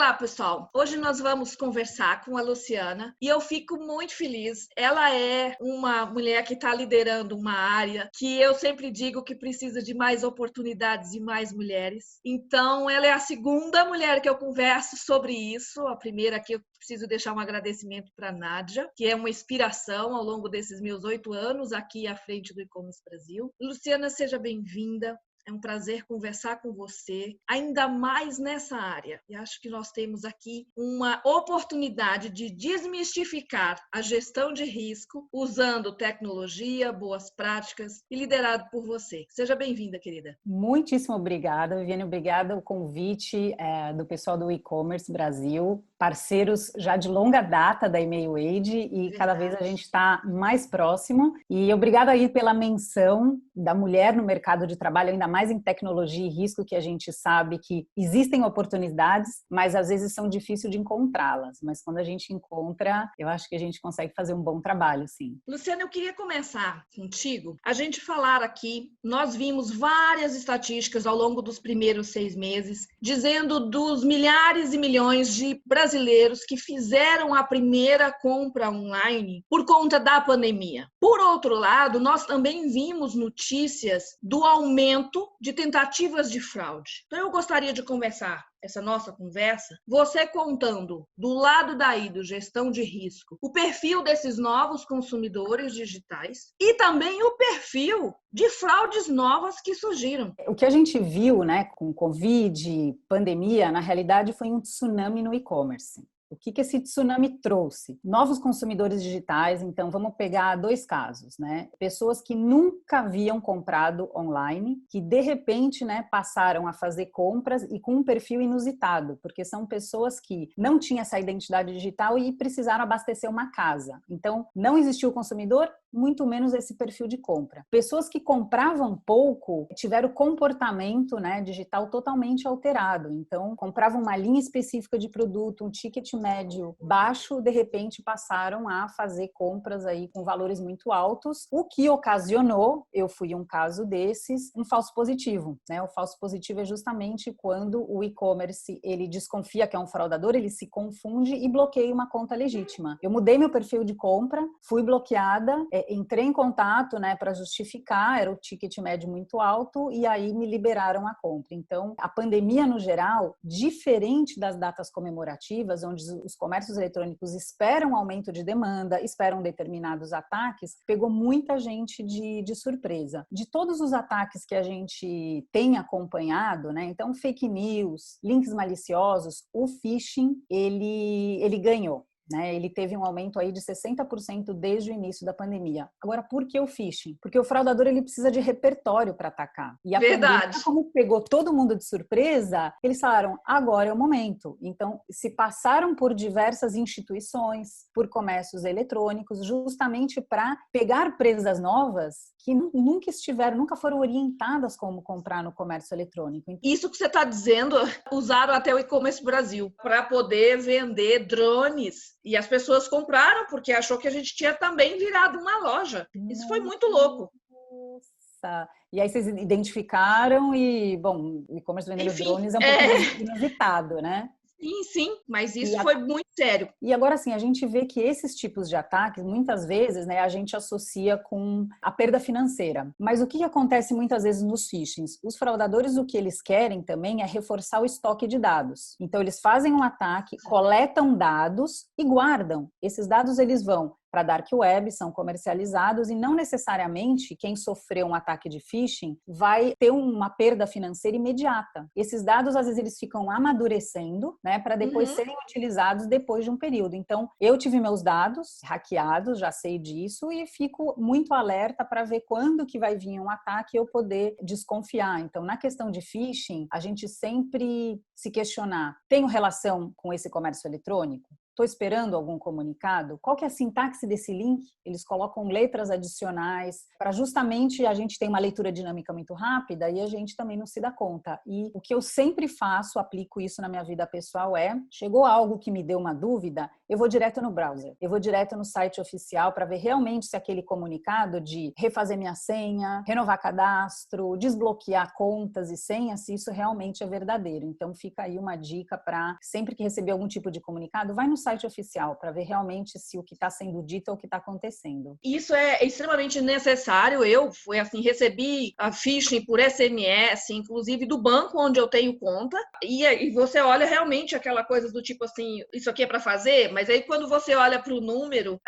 Olá, pessoal. Hoje nós vamos conversar com a Luciana e eu fico muito feliz. Ela é uma mulher que está liderando uma área que eu sempre digo que precisa de mais oportunidades e mais mulheres. Então, ela é a segunda mulher que eu converso sobre isso. A primeira que eu preciso deixar um agradecimento para a Nádia, que é uma inspiração ao longo desses meus 8 anos aqui à frente do E-Commerce Brasil. Luciana, seja bem-vinda. É um prazer conversar com você, ainda mais nessa área. E acho que nós temos aqui uma oportunidade de desmistificar a gestão de risco usando tecnologia, boas práticas e liderado por você. Seja bem-vinda, querida. Muitíssimo obrigada, Viviane. Obrigada o convite do pessoal do E-Commerce Brasil, parceiros já de longa data da E-mailAid e cada vez a gente está mais próximo. E obrigada aí pela menção da mulher no mercado de trabalho, ainda mais em tecnologia e risco, que a gente sabe que existem oportunidades, mas às vezes são difíceis de encontrá-las. Mas quando a gente encontra, eu acho que a gente consegue fazer um bom trabalho, sim. Luciana, eu queria começar contigo. A gente falar aqui, nós vimos várias estatísticas ao longo dos primeiros 6 meses, dizendo dos milhares e milhões de brasileiros que fizeram a primeira compra online por conta da pandemia. Por outro lado, nós também vimos notícias do aumento de tentativas de fraude. Então, eu gostaria de conversar essa nossa conversa, você contando do lado daí do gestão de risco, o perfil desses novos consumidores digitais e também o perfil de fraudes novas que surgiram. O que a gente viu, né, com Covid, pandemia, na realidade foi um tsunami no e-commerce. O que esse tsunami trouxe? Novos consumidores digitais, então vamos pegar 2 casos, né? Pessoas que nunca haviam comprado online, que de repente, né, passaram a fazer compras e com um perfil inusitado, porque são pessoas que não tinham essa identidade digital e precisaram abastecer uma casa. Então, não existiu o consumidor, muito menos esse perfil de compra. Pessoas que compravam pouco tiveram o comportamento, né, digital totalmente alterado. Então, compravam uma linha específica de produto, um ticket médio baixo, de repente passaram a fazer compras aí com valores muito altos, o que ocasionou, eu fui um caso desses, um falso positivo, né? O falso positivo é justamente quando o e-commerce, ele desconfia que é um fraudador, ele se confunde e bloqueia uma conta legítima. Eu mudei meu perfil de compra, fui bloqueada, entrei em contato, né, para justificar, era o ticket médio muito alto e aí me liberaram a compra. Então, a pandemia no geral, diferente das datas comemorativas, onde os comércios eletrônicos esperam um aumento de demanda, esperam determinados ataques, pegou muita gente de surpresa. De todos os ataques que a gente tem acompanhado, né, então fake news, links maliciosos, o phishing, ele ganhou. Né, ele teve um aumento aí de 60% desde o início da pandemia. Agora, por que o phishing? Porque o fraudador ele precisa de repertório para atacar. E a Verdade. pandemia, como pegou todo mundo de surpresa, eles falaram, agora é o momento. Então, se passaram por diversas instituições, por comércios eletrônicos, justamente para pegar presas novas que nunca foram orientadas como comprar no comércio eletrônico. Isso que você está dizendo, usaram até o E-Commerce Brasil para poder vender drones. E as pessoas compraram porque achou que a gente tinha também virado uma loja. Isso foi muito louco. Nossa! E aí vocês identificaram e, bom, o e-commerce vendendo drones é um pouco inusitado, né? Sim, mas isso foi muito sério. E agora, assim, a gente vê que esses tipos de ataques, muitas vezes, né, a gente associa com a perda financeira. Mas o que acontece muitas vezes nos phishings? Os fraudadores, o que eles querem também é reforçar o estoque de dados. Então, eles fazem um ataque, coletam dados e guardam. Esses dados, eles vão para a Dark Web, são comercializados e não necessariamente quem sofreu um ataque de phishing vai ter uma perda financeira imediata. Esses dados, às vezes, eles ficam amadurecendo, né, para depois serem utilizados depois de um período. Então, eu tive meus dados hackeados, já sei disso e fico muito alerta para ver quando que vai vir um ataque e eu poder desconfiar. Então, na questão de phishing, a gente sempre se questionar, tenho relação com esse comércio eletrônico? Estou esperando algum comunicado? Qual que é a sintaxe desse link? Eles colocam letras adicionais para justamente a gente ter uma leitura dinâmica muito rápida e a gente também não se dá conta. E o que eu sempre faço, aplico isso na minha vida pessoal chegou algo que me deu uma dúvida, eu vou direto no browser, eu vou direto no site oficial para ver realmente se aquele comunicado de refazer minha senha, renovar cadastro, desbloquear contas e senhas, se isso realmente é verdadeiro. Então fica aí uma dica para sempre que receber algum tipo de comunicado, vai no site oficial para ver realmente se o que está sendo dito é o que está acontecendo. Isso é extremamente necessário. Eu fui assim, recebi a phishing por SMS, inclusive do banco onde eu tenho conta, e você olha realmente aquela coisa do tipo assim, isso aqui é para fazer, mas aí quando você olha para o número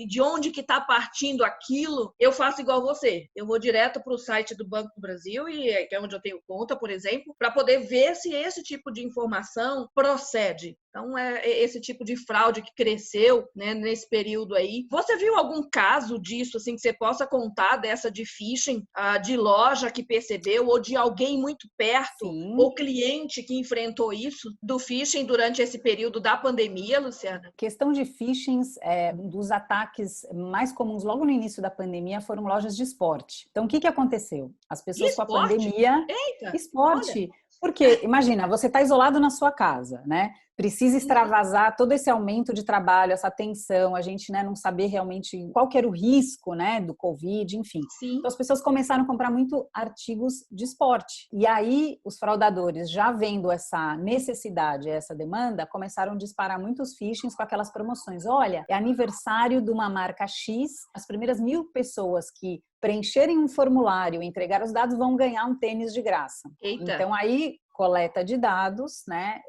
de onde que está partindo aquilo, eu faço igual você. Eu vou direto para o site do Banco do Brasil, que é onde eu tenho conta, por exemplo, para poder ver se esse tipo de informação procede. Então, é esse tipo de fraude que cresceu, né, nesse período aí. Você viu algum caso disso, assim, que você possa contar dessa de phishing, de loja que percebeu, ou de alguém muito perto, Sim. ou cliente que enfrentou isso, do phishing durante esse período da pandemia, Luciana? Questão de phishings, dos ataques mais comuns logo no início da pandemia foram lojas de esporte. Então, o que aconteceu? As De pessoas com a esporte? pandemia... Eita, olha. Esporte, porque, imagina, você está isolado na sua casa, né? Precisa extravasar todo esse aumento de trabalho, essa tensão, a gente, né, não saber realmente qual que era o risco, né, do Covid, enfim. Sim. Então, as pessoas começaram a comprar muito artigos de esporte. E aí, os fraudadores, já vendo essa necessidade, essa demanda, começaram a disparar muitos phishings com aquelas promoções. Olha, é aniversário de uma marca X, as primeiras 1.000 pessoas que preencherem um formulário e entregar os dados vão ganhar um tênis de graça. Eita. Então, aí coleta de dados, né?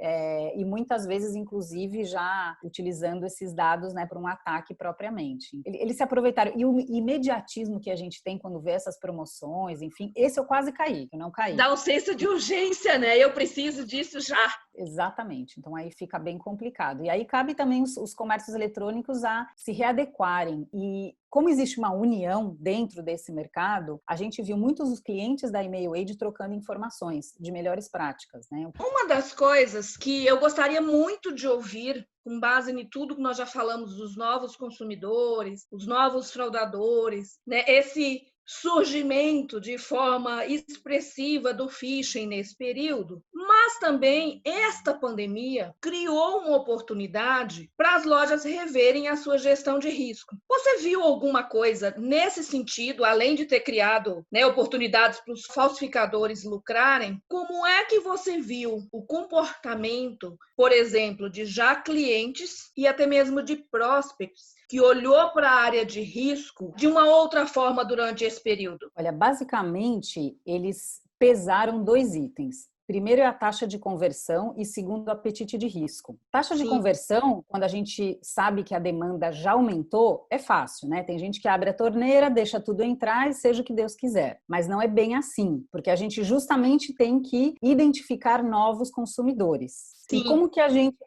E muitas vezes, inclusive, já utilizando esses dados, né, para um ataque propriamente. Eles se aproveitaram. E o imediatismo que a gente tem quando vê essas promoções, enfim, esse eu quase caí, eu não caí. Dá um senso de urgência, né? Eu preciso disso já. Exatamente. Então aí fica bem complicado. E aí cabe também os comércios eletrônicos a se readequarem. E como existe uma união dentro desse mercado, a gente viu muitos dos clientes da Emailway trocando informações de melhores práticas, né? Uma das coisas que eu gostaria muito de ouvir, com base em tudo que nós já falamos dos novos consumidores, os novos fraudadores, né? Esse surgimento de forma expressiva do phishing nesse período, mas também esta pandemia criou uma oportunidade para as lojas reverem a sua gestão de risco. Você viu alguma coisa nesse sentido, além de ter criado, né, oportunidades para os falsificadores lucrarem? Como é que você viu o comportamento, por exemplo, de já clientes e até mesmo de prospects que olhou para a área de risco de uma outra forma durante esse período? Olha, basicamente, eles pesaram 2 itens. Primeiro é a taxa de conversão e segundo, o apetite de risco. Taxa de conversão, quando a gente sabe que a demanda já aumentou, é fácil, né? Tem gente que abre a torneira, deixa tudo entrar e seja o que Deus quiser. Mas não é bem assim, porque a gente justamente tem que identificar novos consumidores. Sim. E como que a gente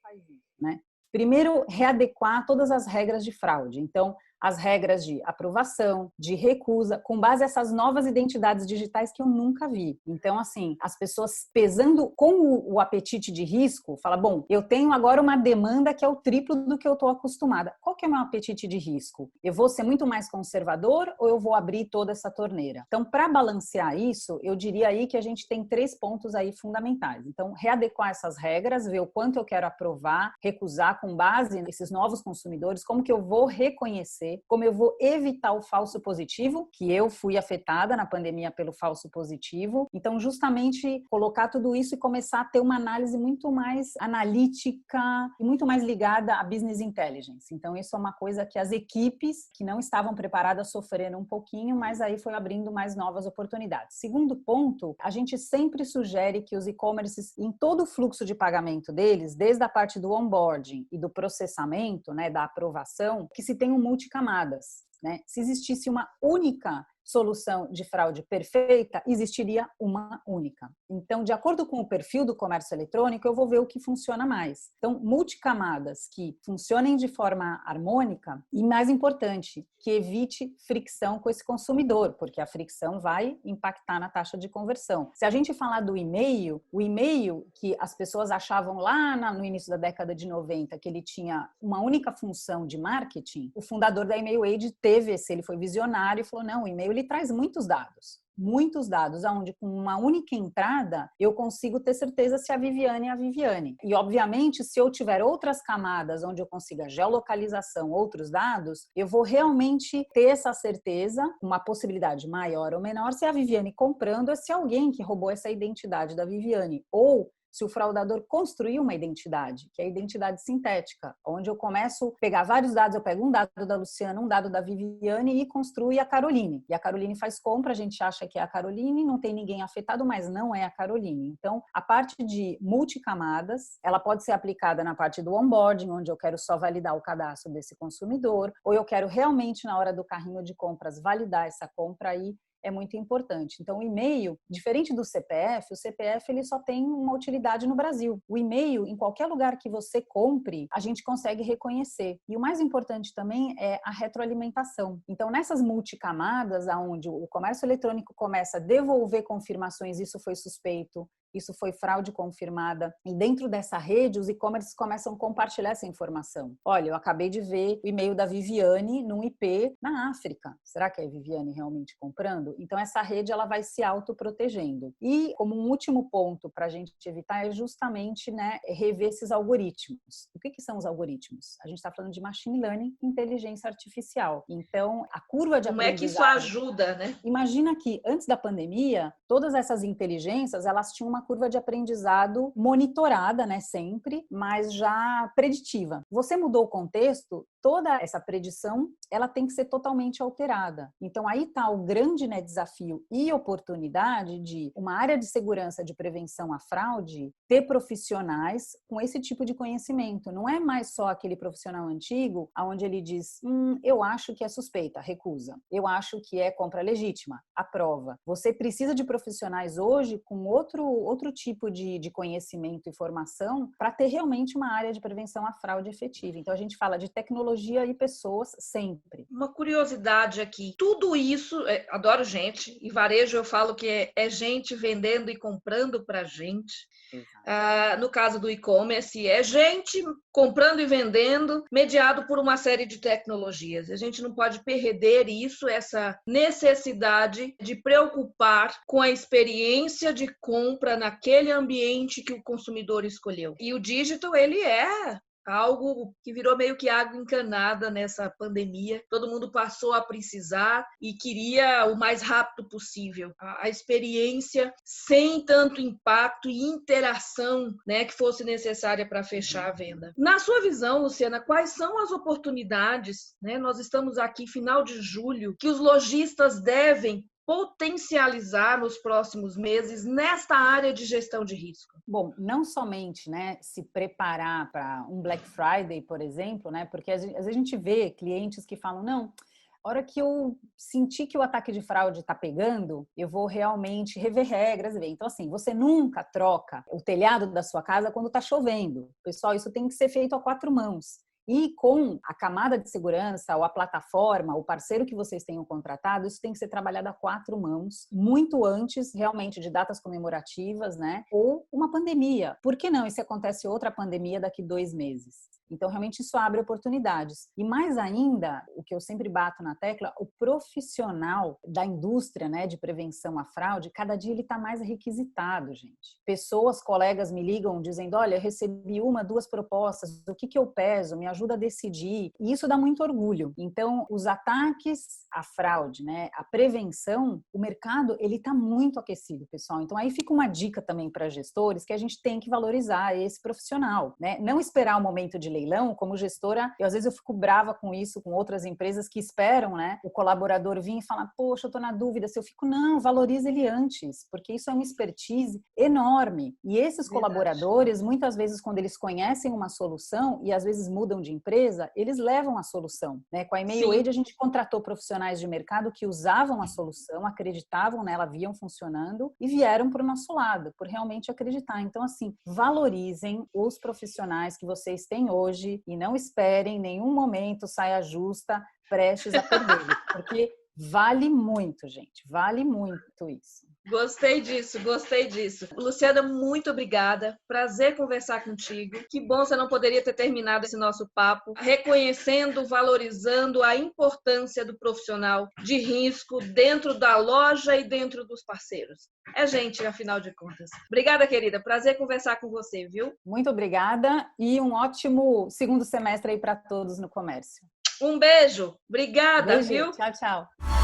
faz isso, né? Primeiro, readequar todas as regras de fraude. Então, as regras de aprovação, de recusa, com base nessas novas identidades digitais que eu nunca vi. Então, assim, as pessoas pesando com o apetite de risco, fala, bom, eu tenho agora uma demanda que é o triplo do que eu estou acostumada. Qual que é o meu apetite de risco? Eu vou ser muito mais conservador ou eu vou abrir toda essa torneira? Então, para balancear isso, eu diria aí que a gente tem 3 pontos aí fundamentais. Então, readequar essas regras, ver o quanto eu quero aprovar, recusar com base nesses novos consumidores, como que eu vou reconhecer, como eu vou evitar o falso positivo, que eu fui afetada na pandemia pelo falso positivo. Então, justamente colocar tudo isso e começar a ter uma análise muito mais analítica e muito mais ligada à business intelligence. Então, isso é uma coisa que as equipes que não estavam preparadas sofreram um pouquinho, mas aí foi abrindo mais novas oportunidades. Segundo ponto, a gente sempre sugere que os e-commerces, em todo o fluxo de pagamento deles, desde a parte do onboarding e do processamento, né, da aprovação, que se tenham multicamadas. Né? Se existisse uma única solução de fraude perfeita, existiria uma única. Então, de acordo com o perfil do comércio eletrônico, eu vou ver o que funciona mais. Então, multicamadas que funcionem de forma harmônica e, mais importante, que evite fricção com esse consumidor, porque a fricção vai impactar na taxa de conversão. Se a gente falar do e-mail, o e-mail que as pessoas achavam lá no início da década de 90 que ele tinha uma única função de marketing, o fundador da Emailway teve ele foi visionário e falou, não, o e-mail ele traz muitos dados. muitos dados, onde com uma única entrada eu consigo ter certeza se a Viviane é a Viviane. E, obviamente, se eu tiver outras camadas onde eu consiga geolocalização, outros dados, eu vou realmente ter essa certeza, uma possibilidade maior ou menor, se é a Viviane comprando ou se é alguém que roubou essa identidade da Viviane. Ou se o fraudador construiu uma identidade, que é a identidade sintética, onde eu começo a pegar vários dados, eu pego um dado da Luciana, um dado da Viviane e construo a Caroline. E a Caroline faz compra, a gente acha que é a Caroline, não tem ninguém afetado, mas não é a Caroline. Então, a parte de multicamadas, ela pode ser aplicada na parte do onboarding, onde eu quero só validar o cadastro desse consumidor, ou eu quero realmente, na hora do carrinho de compras, validar essa compra aí, é muito importante. Então, o e-mail, diferente do CPF, o CPF ele só tem uma utilidade no Brasil. O e-mail, em qualquer lugar que você compre, a gente consegue reconhecer. E o mais importante também é a retroalimentação. Então, nessas multicamadas, onde o comércio eletrônico começa a devolver confirmações, isso foi suspeito, isso foi fraude confirmada. E dentro dessa rede, os e-commerces começam a compartilhar essa informação. Olha, eu acabei de ver o e-mail da Viviane num IP na África. Será que é a Viviane realmente comprando? Então, essa rede ela vai se autoprotegendo. E, como um último ponto para a gente evitar, é justamente rever esses algoritmos. O que são os algoritmos? A gente está falando de machine learning, inteligência artificial. Então, a curva de Como é que isso aprendizagem... ajuda, né? Imagina que, antes da pandemia, todas essas inteligências, elas tinham uma curva de aprendizado monitorada, sempre, mas já preditiva. Você mudou o contexto, toda essa predição, ela tem que ser totalmente alterada. Então, aí está o grande desafio e oportunidade de uma área de segurança de prevenção à fraude ter profissionais com esse tipo de conhecimento. Não é mais só aquele profissional antigo, onde ele diz, eu acho que é suspeita, recusa. Eu acho que é compra legítima, aprova. Você precisa de profissionais hoje com outro tipo de conhecimento e formação para ter realmente uma área de prevenção à fraude efetiva. Então, a gente fala de tecnologia e pessoas sempre. Uma curiosidade aqui, tudo isso, adoro gente, e varejo eu falo que é gente vendendo e comprando para gente. No caso do e-commerce, é gente comprando e vendendo, mediado por uma série de tecnologias. A gente não pode perder isso, essa necessidade de preocupar com a experiência de compra naquele ambiente que o consumidor escolheu. E o digital, ele é algo que virou meio que água encanada nessa pandemia. Todo mundo passou a precisar e queria o mais rápido possível. A experiência sem tanto impacto e interação, que fosse necessária para fechar a venda. Na sua visão, Luciana, quais são as oportunidades, nós estamos aqui final de julho, que os lojistas devem potencializar nos próximos meses nesta área de gestão de risco? Bom, não somente se preparar para um Black Friday, por exemplo, porque às vezes a gente vê clientes que falam, não, a hora que eu sentir que o ataque de fraude está pegando, eu vou realmente rever regras. Então, assim, você nunca troca o telhado da sua casa quando está chovendo. Pessoal, isso tem que ser feito a 4 mãos. E com a camada de segurança, ou a plataforma, o parceiro que vocês tenham contratado, isso tem que ser trabalhado a 4 mãos, muito antes realmente de datas comemorativas, ou uma pandemia. Por que não? E se acontece outra pandemia daqui 2 meses? Então, realmente, isso abre oportunidades. E mais ainda, o que eu sempre bato na tecla, o profissional da indústria de prevenção à fraude, cada dia ele está mais requisitado, gente. Pessoas, colegas me ligam dizendo, olha, eu recebi 1, 2 propostas, o que eu peso? Me ajuda a decidir. E isso dá muito orgulho. Então, os ataques à fraude, a prevenção, o mercado, ele está muito aquecido, pessoal. Então, aí fica uma dica também para gestores que a gente tem que valorizar esse profissional, Não esperar o momento de leilão, como gestora, às vezes eu fico brava com isso, com outras empresas que esperam, o colaborador vir e falar, poxa, eu tô na dúvida, se eu fico, não, valorize ele antes, porque isso é uma expertise enorme. E esses colaboradores, muitas vezes, quando eles conhecem uma solução e às vezes mudam de empresa, eles levam a solução, Com a Email Aid, a gente contratou profissionais de mercado que usavam a solução, acreditavam nela, viam funcionando e vieram para o nosso lado, por realmente acreditar. Então, assim, valorizem os profissionais que vocês têm hoje e não esperem em nenhum momento saia justa prestes a perder, porque vale muito, gente, vale muito isso. Gostei disso, gostei disso. Luciana, muito obrigada. Prazer conversar contigo. Que bom você não poderia ter terminado esse nosso papo, reconhecendo, valorizando a importância do profissional de risco dentro da loja e dentro dos parceiros. É gente, afinal de contas. Obrigada, querida. Prazer conversar com você, viu? Muito obrigada e um ótimo segundo semestre aí para todos no comércio. Um beijo. Obrigada, Beijo. viu? Tchau, tchau.